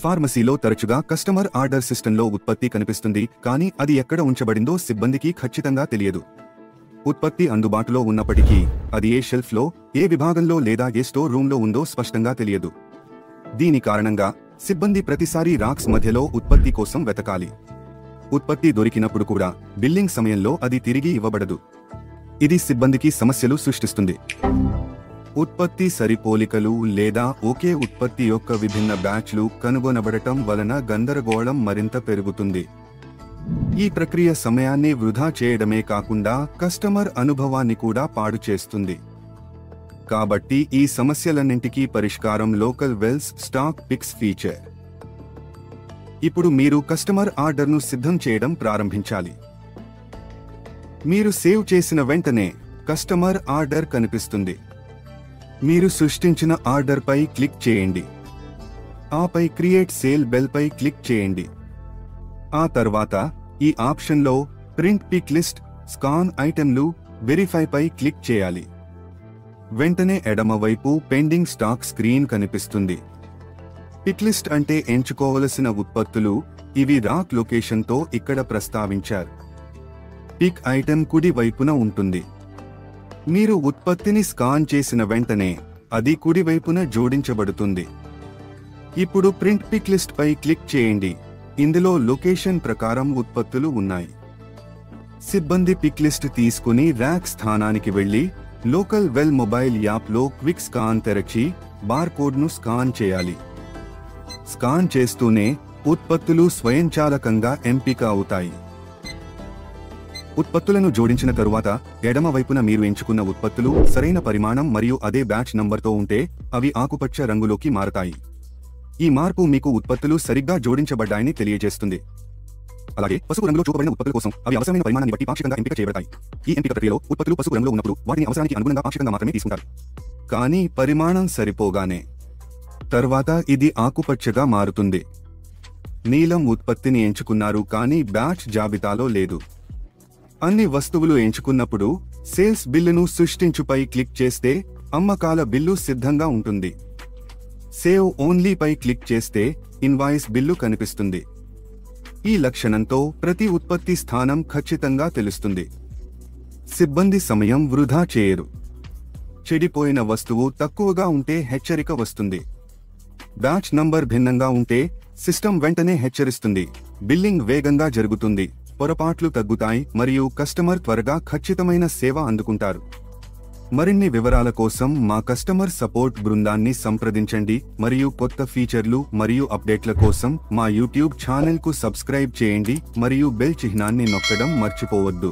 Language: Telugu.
ఫార్మసీలో తరచుగా కస్టమర్ ఆర్డర్ సిస్టంలో ఉత్పత్తి కనిపిస్తుంది, కానీ అది ఎక్కడ ఉంచబడిందో సిబ్బందికి ఖచ్చితంగా తెలియదు. ఉత్పత్తి అందుబాటులో ఉన్నప్పటికీ అది ఏ షెల్ఫ్లో, ఏ విభాగంలో లేదా ఏ స్టోర్ రూమ్లో ఉందో స్పష్టంగా తెలియదు. దీని కారణంగా సిబ్బంది ప్రతిసారి రాక్స్ మధ్యలో ఉత్పత్తి కోసం వెతకాలి. ఉత్పత్తి దొరికినప్పుడు కూడా బిల్లింగ్ సమయంలో అది తిరిగి ఇవ్వబడదు. ఇది సిబ్బందికి సమస్యలు సృష్టిస్తుంది. ఉత్పత్తి సరిపోలికలు లేదా ఒకే ఉత్పత్తి యొక్క విభిన్న బ్యాచ్లు కనుగొనబడటం వలన గందరగోళం మరింత పెరుగుతుంది. ఈ ప్రక్రియ సమయాన్ని వృధా చేయడమే కాకుండా కస్టమర్ అనుభవాన్ని కూడా పాడు చేస్తుంది. కాబట్టి ఈ సమస్యలన్నింటికీ పరిష్కారం local wells stock picks feature. ఇప్పుడు మీరు కస్టమర్ ఆర్డర్ను సిద్ధం చేయడం ప్రారంభించాలి. మీరు సేవ్ చేసిన వెంటనే కస్టమర్ ఆర్డర్ కనిపిస్తుంది. మీరు సృష్టించిన ఆర్డర్పై క్లిక్ చేయండి. ఆపై క్రియేట్ సేల్ బెల్పై క్లిక్ చేయండి. ఆ తర్వాత ఈ ఆప్షన్లో ప్రింట్ పిక్ లిస్ట్, స్కాన్ ఐటెంలు, వెరిఫైపై క్లిక్ చేయాలి. వెంటనే ఎడమవైపు పెండింగ్ స్టాక్ స్క్రీన్ కనిపిస్తుంది. పిక్ లిస్ట్ అంటే ఎంచుకోవలసిన ఉత్పత్తులు. ఇవి రాక్ లొకేషన్తో ఇక్కడ ప్రస్తావించారు. పిక్ ఐటెం కుడి వైపున ఉంటుంది. మీరు ఉత్పత్తిని స్కాన్ చేసిన వెంటనే అది కుడివైపున జోడించబడుతుంది. ఇప్పుడు ప్రింట్ పిక్ లిస్ట్ పై క్లిక్ చేయండి. ఇందులో లొకేషన్ ప్రకారం ఉత్పత్తులు ఉన్నాయి. సిబ్బంది పిక్ లిస్ట్ తీసుకుని ర్యాక్ స్థానానికి వెళ్లి లోకల్ వెల్ మొబైల్ యాప్లో క్విక్ స్కాన్ తెరచి బార్కోడ్ను స్కాన్ చేయాలి. స్కాన్ చేస్తూనే ఉత్పత్తులు స్వయంచాలకంగా ఎంపిక అవుతాయి. ఉత్పత్తులను జోడించిన తరువాత ఎడమ వైపున మీరు ఎంచుకున్న ఉత్పత్తులు సరైన పరిమాణం మరియు అదే బ్యాచ్ నంబర్తో ఉంటే అవి ఆకుపచ్చ రంగులోకి మారతాయి. ఈ మార్పు మీకు ఉత్పత్తులు సరిగ్గా జోడించబడ్డాయని తెలియజేస్తుంది. అలాగే పసుపు రంగులో చూపబడిన ఉత్పత్తుల కోసం అవి అవసరమైన పరిమాణాన్ని బట్టి పాక్షికంగా ఎంపిక చేయబడతాయి. ఈ ఎంపిక ప్రక్రియలో ఉత్పత్తులు పసుపు రంగులో ఉన్నప్పుడు వాటిని అవసరానికి అనుగుణంగా పాక్షికంగా మాత్రమే తీసుకుంటారు. కానీ పరిమాణం సరిపోగానే తర్వాత ఇది ఆకుపచ్చగా మారుతుంది. నీలం ఉత్పత్తిని ఎంచుకున్నారు కానీ బ్యాచ్ జాబితాలో లేదు. అన్ని వస్తువులు ఎంచుకున్నప్పుడు సేల్స్ బిల్లును సృష్టించుపై క్లిక్ చేస్తే అమ్మకాల బిల్లు సిద్ధంగా ఉంటుంది. సేవ్ ఓన్లీపై క్లిక్ చేస్తే ఇన్వాయిస్ బిల్లు కనిపిస్తుంది. ఈ లక్షణంతో ప్రతి ఉత్పత్తి స్థానం ఖచ్చితంగా తెలుస్తుంది. సిబ్బంది సమయం వృధా చేయరు. చెడిపోయిన వస్తువు తక్కువగా ఉంటే హెచ్చరిక వస్తుంది. బ్యాచ్ నంబర్ భిన్నంగా ఉంటే సిస్టమ్ వెంటనే హెచ్చరిస్తుంది. బిల్లింగ్ వేగంగా జరుగుతుంది, పొరపాట్లు తగ్గుతాయి మరియు కస్టమర్ త్వరగా ఖచ్చితమైన సేవ అందుకుంటారు. మరిన్ని వివరాల కోసం మా కస్టమర్ సపోర్ట్ బృందాన్ని సంప్రదించండి మరియు కొత్త ఫీచర్లు మరియు అప్డేట్ల కోసం మా యూట్యూబ్ ఛానల్కు సబ్స్క్రైబ్ చేయండి మరియు బెల్ చిహ్నాన్ని నొక్కడం మర్చిపోవద్దు.